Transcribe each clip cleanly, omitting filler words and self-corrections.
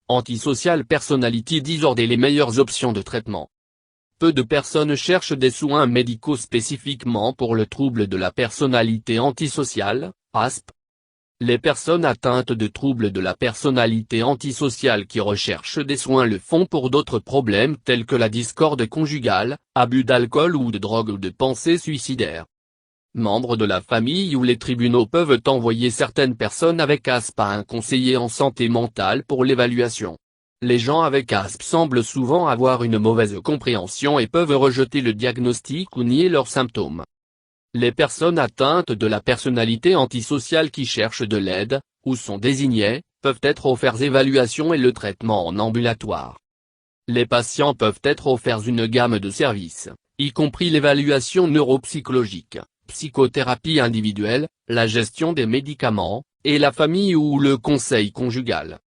Antisocial Personality Disorder. Les meilleures options de traitement. Peu de personnes cherchent des soins médicaux spécifiquement pour le trouble de la personnalité antisociale, ASP. Les personnes atteintes de troubles de la personnalité antisociale qui recherchent des soins le font pour d'autres problèmes tels que la discorde conjugale, abus d'alcool ou de drogue ou de pensées suicidaires. Membres de la famille ou les tribunaux peuvent envoyer certaines personnes avec ASP à un conseiller en santé mentale pour l'évaluation. Les gens avec ASP semblent souvent avoir une mauvaise compréhension et peuvent rejeter le diagnostic ou nier leurs symptômes. Les personnes atteintes de la personnalité antisociale qui cherchent de l'aide, ou sont désignées, peuvent être offerts évaluation et le traitement en ambulatoire. Les patients peuvent être offerts une gamme de services, y compris l'évaluation neuropsychologique, psychothérapie individuelle, la gestion des médicaments, et la famille ou le conseil conjugal.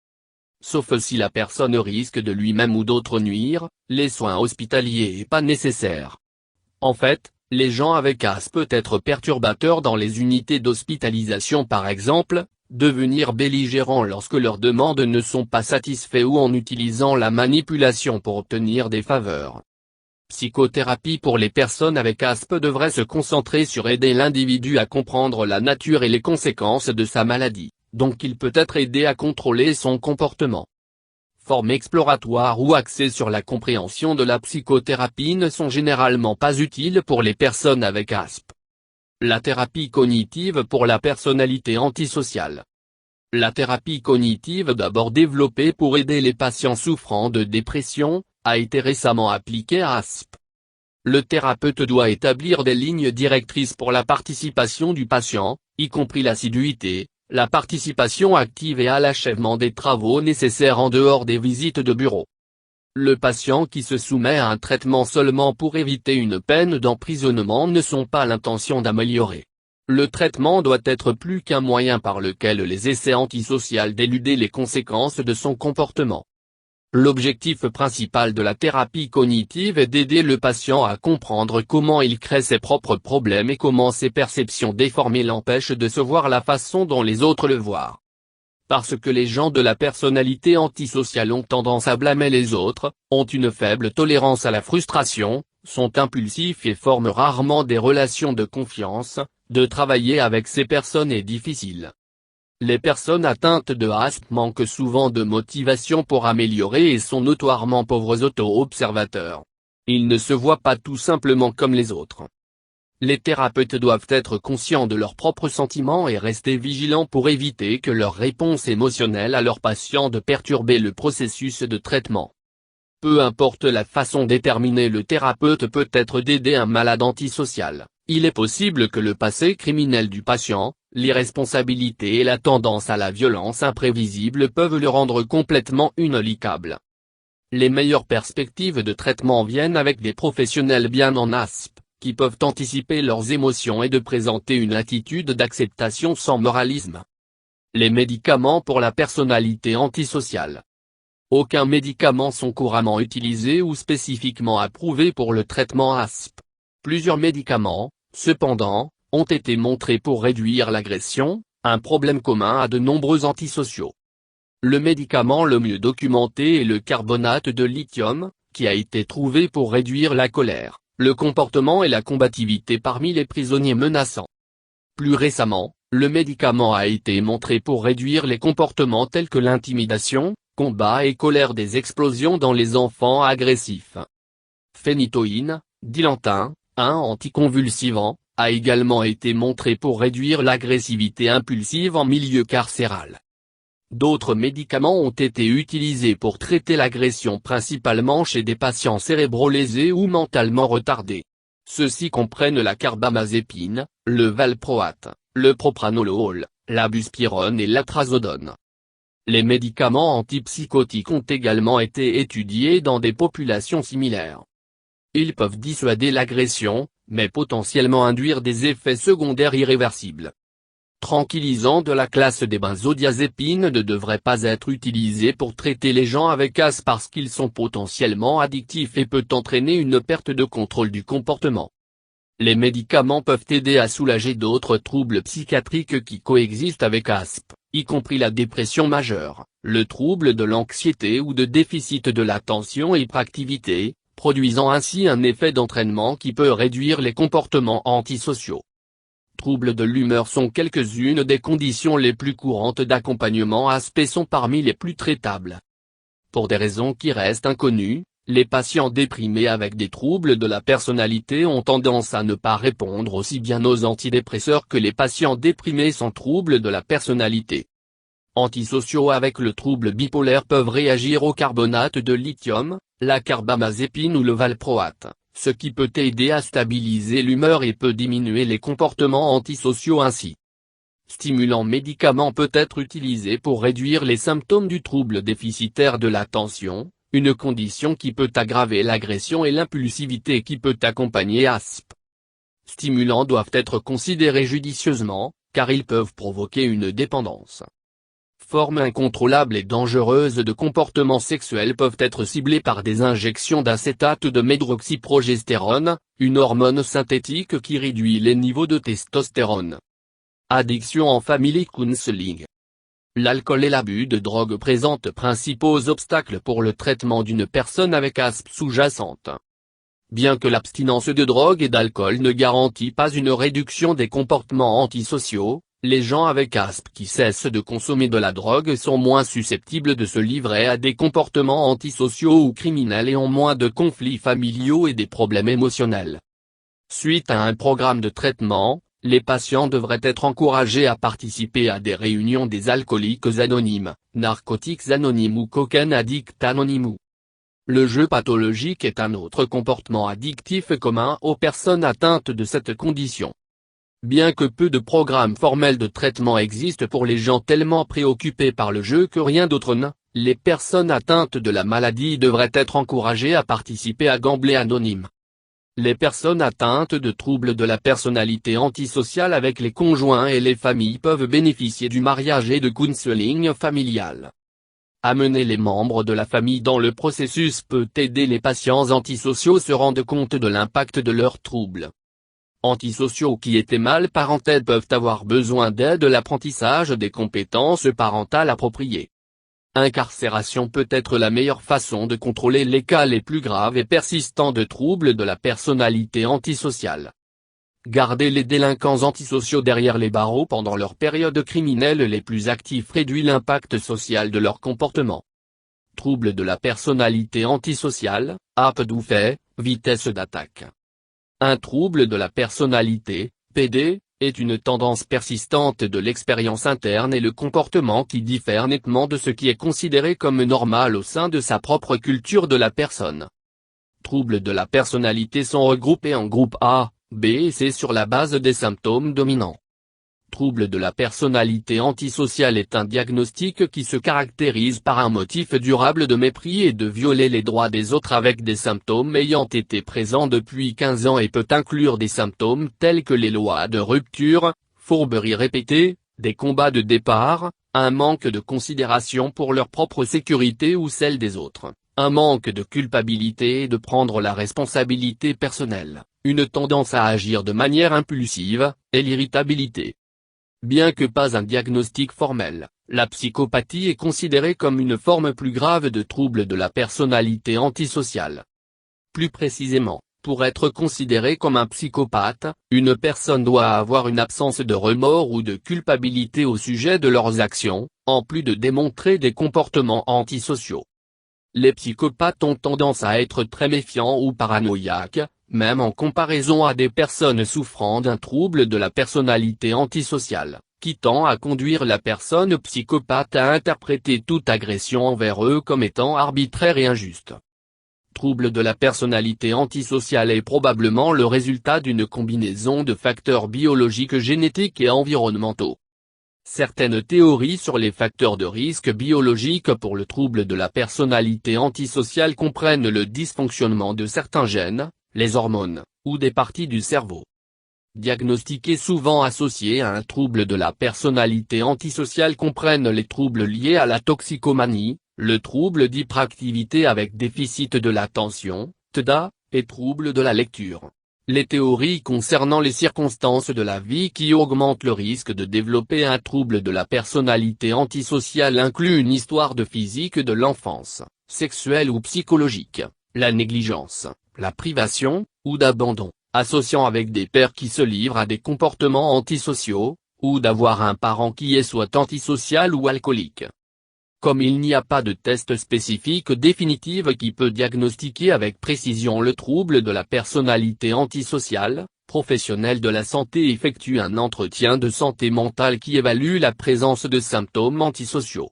Sauf si la personne risque de lui-même ou d'autres nuire, les soins hospitaliers n'est pas nécessaire. En fait, les gens avec ASP peuvent être perturbateurs dans les unités d'hospitalisation par exemple, devenir belligérants lorsque leurs demandes ne sont pas satisfaites ou en utilisant la manipulation pour obtenir des faveurs. Psychothérapie pour les personnes avec ASP devrait se concentrer sur aider l'individu à comprendre la nature et les conséquences de sa maladie, donc il peut être aidé à contrôler son comportement. Formes exploratoires ou axées sur la compréhension de la psychothérapie ne sont généralement pas utiles pour les personnes avec ASP. La thérapie cognitive pour la personnalité antisociale. La thérapie cognitive d'abord développée pour aider les patients souffrant de dépression, a été récemment appliquée à ASP. Le thérapeute doit établir des lignes directrices pour la participation du patient, y compris l'assiduité, la participation active et à l'achèvement des travaux nécessaires en dehors des visites de bureau. Le patient qui se soumet à un traitement seulement pour éviter une peine d'emprisonnement ne sont pas l'intention d'améliorer. Le traitement doit être plus qu'un moyen par lequel les essais antisociaux d'éluder les conséquences de son comportement. L'objectif principal de la thérapie cognitive est d'aider le patient à comprendre comment il crée ses propres problèmes et comment ses perceptions déformées l'empêchent de se voir la façon dont les autres le voient. Parce que les gens de la personnalité antisociale ont tendance à blâmer les autres, ont une faible tolérance à la frustration, sont impulsifs et forment rarement des relations de confiance, de travailler avec ces personnes est difficile. Les personnes atteintes de ASP manquent souvent de motivation pour améliorer et sont notoirement pauvres auto-observateurs. Ils ne se voient pas tout simplement comme les autres. Les thérapeutes doivent être conscients de leurs propres sentiments et rester vigilants pour éviter que leur réponse émotionnelle à leurs patients de perturber le processus de traitement. Peu importe la façon déterminée, le thérapeute peut être d'aider un malade antisocial. Il est possible que le passé criminel du patient, l'irresponsabilité et la tendance à la violence imprévisible peuvent le rendre complètement inéluctable. Les meilleures perspectives de traitement viennent avec des professionnels bien en ASP, qui peuvent anticiper leurs émotions et de présenter une attitude d'acceptation sans moralisme. Les médicaments pour la personnalité antisociale. Aucun médicament sont couramment utilisés ou spécifiquement approuvés pour le traitement ASP. Plusieurs médicaments, cependant, ont été montrés pour réduire l'agression, un problème commun à de nombreux antisociaux. Le médicament le mieux documenté est le carbonate de lithium, qui a été trouvé pour réduire la colère, le comportement et la combativité parmi les prisonniers menaçants. Plus récemment, le médicament a été montré pour réduire les comportements tels que l'intimidation, combat et colère des explosions dans les enfants agressifs. Phénitoïne, dilantin, un anticonvulsivant, a également été montré pour réduire l'agressivité impulsive en milieu carcéral. D'autres médicaments ont été utilisés pour traiter l'agression principalement chez des patients cérébro-lésés ou mentalement retardés. Ceux-ci comprennent la carbamazépine, le valproate, le propranolol, la buspirone et l'atrazodone. Les médicaments antipsychotiques ont également été étudiés dans des populations similaires. Ils peuvent dissuader l'agression, mais potentiellement induire des effets secondaires irréversibles. Tranquillisants de la classe des benzodiazépines ne devraient pas être utilisés pour traiter les gens avec ASP parce qu'ils sont potentiellement addictifs et peut entraîner une perte de contrôle du comportement. Les médicaments peuvent aider à soulager d'autres troubles psychiatriques qui coexistent avec ASP, y compris la dépression majeure, le trouble de l'anxiété ou de déficit de l'attention et hyperactivité, produisant ainsi un effet d'entraînement qui peut réduire les comportements antisociaux. Troubles de l'humeur sont quelques-unes des conditions les plus courantes d'accompagnement ASP et sont parmi les plus traitables. Pour des raisons qui restent inconnues, les patients déprimés avec des troubles de la personnalité ont tendance à ne pas répondre aussi bien aux antidépresseurs que les patients déprimés sans troubles de la personnalité. Antisociaux avec le trouble bipolaire peuvent réagir au carbonate de lithium, la carbamazépine ou le valproate, ce qui peut aider à stabiliser l'humeur et peut diminuer les comportements antisociaux ainsi. Stimulant médicament peut être utilisé pour réduire les symptômes du trouble déficitaire de l'attention, une condition qui peut aggraver l'agression et l'impulsivité qui peut accompagner ASP. Stimulants doivent être considérés judicieusement, car ils peuvent provoquer une dépendance. Formes incontrôlables et dangereuses de comportements sexuels peuvent être ciblées par des injections d'acétate de médroxyprogestérone, une hormone synthétique qui réduit les niveaux de testostérone. Addiction en family counseling. L'alcool et l'abus de drogue présentent principaux obstacles pour le traitement d'une personne avec ASP sous-jacente. Bien que l'abstinence de drogue et d'alcool ne garantit pas une réduction des comportements antisociaux, les gens avec ASP qui cessent de consommer de la drogue sont moins susceptibles de se livrer à des comportements antisociaux ou criminels et ont moins de conflits familiaux et des problèmes émotionnels. Suite à un programme de traitement, les patients devraient être encouragés à participer à des réunions des alcooliques anonymes, narcotiques anonymes ou cocaine addict anonymes. Le jeu pathologique est un autre comportement addictif commun aux personnes atteintes de cette condition. Bien que peu de programmes formels de traitement existent pour les gens tellement préoccupés par le jeu que rien d'autre ne, les personnes atteintes de la maladie devraient être encouragées à participer à Gamblé Anonyme. Les personnes atteintes de troubles de la personnalité antisociale avec les conjoints et les familles peuvent bénéficier du mariage et de counseling familial. Amener les membres de la famille dans le processus peut aider les patients antisociaux se rendre compte de l'impact de leurs troubles. Antisociaux qui étaient mal parentés peuvent avoir besoin d'aide à l'apprentissage des compétences parentales appropriées. Incarcération peut être la meilleure façon de contrôler les cas les plus graves et persistants de troubles de la personnalité antisociale. Garder les délinquants antisociaux derrière les barreaux pendant leurs périodes criminelles les plus actives réduit l'impact social de leur comportement. Troubles de la personnalité antisociale, APDOUFE, vitesse d'attaque. Un trouble de la personnalité, PD, est une tendance persistante de l'expérience interne et le comportement qui diffère nettement de ce qui est considéré comme normal au sein de sa propre culture de la personne. Troubles de la personnalité sont regroupés en groupes A, B et C sur la base des symptômes dominants. Trouble de la personnalité antisociale est un diagnostic qui se caractérise par un motif durable de mépris et de violer les droits des autres avec des symptômes ayant été présents depuis 15 ans et peut inclure des symptômes tels que les lois de rupture, fourberies répétées, des combats de départ, un manque de considération pour leur propre sécurité ou celle des autres, un manque de culpabilité et de prendre la responsabilité personnelle, une tendance à agir de manière impulsive, et l'irritabilité. Bien que pas un diagnostic formel, la psychopathie est considérée comme une forme plus grave de trouble de la personnalité antisociale. Plus précisément, pour être considéré comme un psychopathe, une personne doit avoir une absence de remords ou de culpabilité au sujet de leurs actions, en plus de démontrer des comportements antisociaux. Les psychopathes ont tendance à être très méfiants ou paranoïaques, même en comparaison à des personnes souffrant d'un trouble de la personnalité antisociale, qui tend à conduire la personne psychopathe à interpréter toute agression envers eux comme étant arbitraire et injuste. Trouble de la personnalité antisociale est probablement le résultat d'une combinaison de facteurs biologiques génétiques et environnementaux. Certaines théories sur les facteurs de risque biologiques pour le trouble de la personnalité antisociale comprennent le dysfonctionnement de certains gènes, les hormones, ou des parties du cerveau. Diagnostiqués souvent associés à un trouble de la personnalité antisociale comprennent les troubles liés à la toxicomanie, le trouble d'hyperactivité avec déficit de l'attention, TDA, et troubles de la lecture. Les théories concernant les circonstances de la vie qui augmentent le risque de développer un trouble de la personnalité antisociale incluent une histoire de physique de l'enfance, sexuelle ou psychologique, la négligence, la privation, ou d'abandon, associant avec des pères qui se livrent à des comportements antisociaux, ou d'avoir un parent qui est soit antisocial ou alcoolique. Comme il n'y a pas de test spécifique définitif qui peut diagnostiquer avec précision le trouble de la personnalité antisociale, professionnels de la santé effectuent un entretien de santé mentale qui évalue la présence de symptômes antisociaux.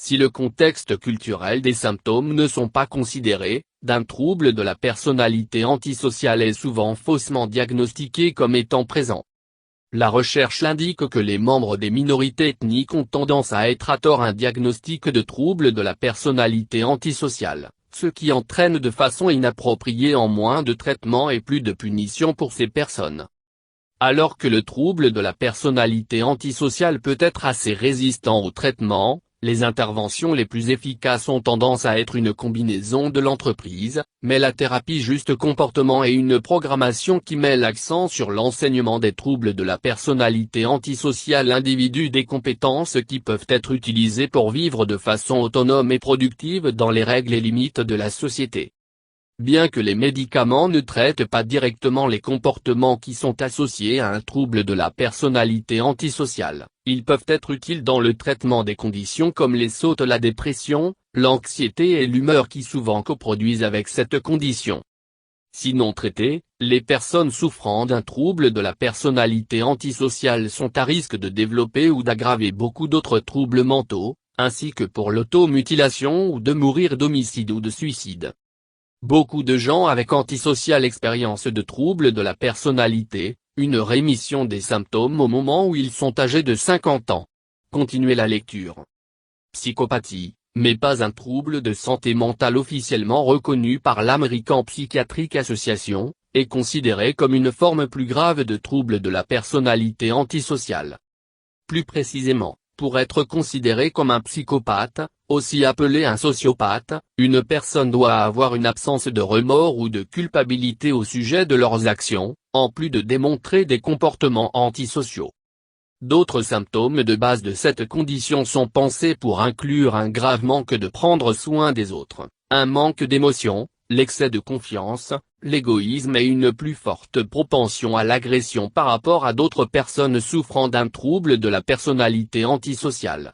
Si le contexte culturel des symptômes ne sont pas considérés, d'un trouble de la personnalité antisociale est souvent faussement diagnostiqué comme étant présent. La recherche indique que les membres des minorités ethniques ont tendance à être à tort un diagnostic de trouble de la personnalité antisociale, ce qui entraîne de façon inappropriée en moins de traitement et plus de punition pour ces personnes. Alors que le trouble de la personnalité antisociale peut être assez résistant au traitement, les interventions les plus efficaces ont tendance à être une combinaison de l'entreprise, mais la thérapie juste comportement et une programmation qui met l'accent sur l'enseignement des troubles de la personnalité antisociale individue des compétences qui peuvent être utilisées pour vivre de façon autonome et productive dans les règles et limites de la société. Bien que les médicaments ne traitent pas directement les comportements qui sont associés à un trouble de la personnalité antisociale, ils peuvent être utiles dans le traitement des conditions comme les sautes, la dépression, l'anxiété et l'humeur qui souvent coproduisent avec cette condition. Si non traitées, les personnes souffrant d'un trouble de la personnalité antisociale sont à risque de développer ou d'aggraver beaucoup d'autres troubles mentaux, ainsi que pour l'automutilation ou de mourir d'homicide ou de suicide. Beaucoup de gens avec antisocial expérience de troubles de la personnalité, une rémission des symptômes au moment où ils sont âgés de 50 ans. Continuez la lecture. Psychopathie, mais pas un trouble de santé mentale officiellement reconnu par l'American Psychiatric Association, est considéré comme une forme plus grave de trouble de la personnalité antisociale. Plus précisément, pour être considéré comme un psychopathe, aussi appelé un sociopathe, une personne doit avoir une absence de remords ou de culpabilité au sujet de leurs actions, en plus de démontrer des comportements antisociaux. D'autres symptômes de base de cette condition sont pensés pour inclure un grave manque de prendre soin des autres, un manque d'émotion, l'excès de confiance, l'égoïsme et une plus forte propension à l'agression par rapport à d'autres personnes souffrant d'un trouble de la personnalité antisociale.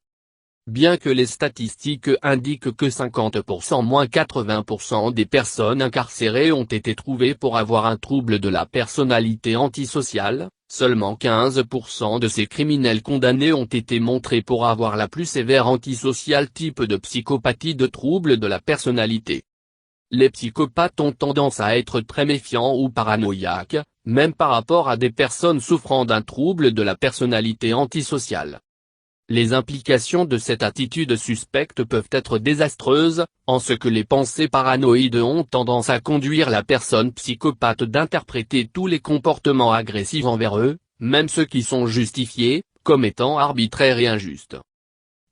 Bien que les statistiques indiquent que 50% - 80% des personnes incarcérées ont été trouvées pour avoir un trouble de la personnalité antisociale, seulement 15% de ces criminels condamnés ont été montrés pour avoir la plus sévère antisociale type de psychopathie de trouble de la personnalité. Les psychopathes ont tendance à être très méfiants ou paranoïaques, même par rapport à des personnes souffrant d'un trouble de la personnalité antisociale. Les implications de cette attitude suspecte peuvent être désastreuses, en ce que les pensées paranoïdes ont tendance à conduire la personne psychopathe d'interpréter tous les comportements agressifs envers eux, même ceux qui sont justifiés, comme étant arbitraires et injustes.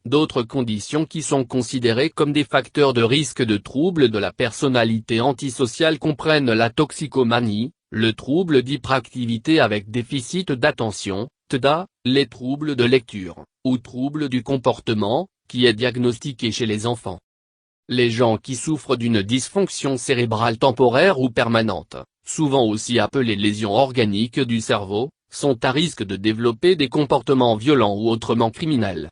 D'autres conditions qui sont considérées comme des facteurs de risque de trouble de la personnalité antisociale comprennent la toxicomanie, le trouble d'hyperactivité avec déficit d'attention, TDA, les troubles de lecture, ou troubles du comportement, qui est diagnostiqué chez les enfants. Les gens qui souffrent d'une dysfonction cérébrale temporaire ou permanente, souvent aussi appelée lésion organique du cerveau, sont à risque de développer des comportements violents ou autrement criminels.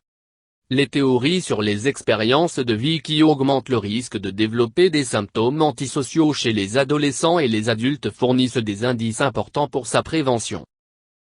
Les théories sur les expériences de vie qui augmentent le risque de développer des symptômes antisociaux chez les adolescents et les adultes fournissent des indices importants pour sa prévention.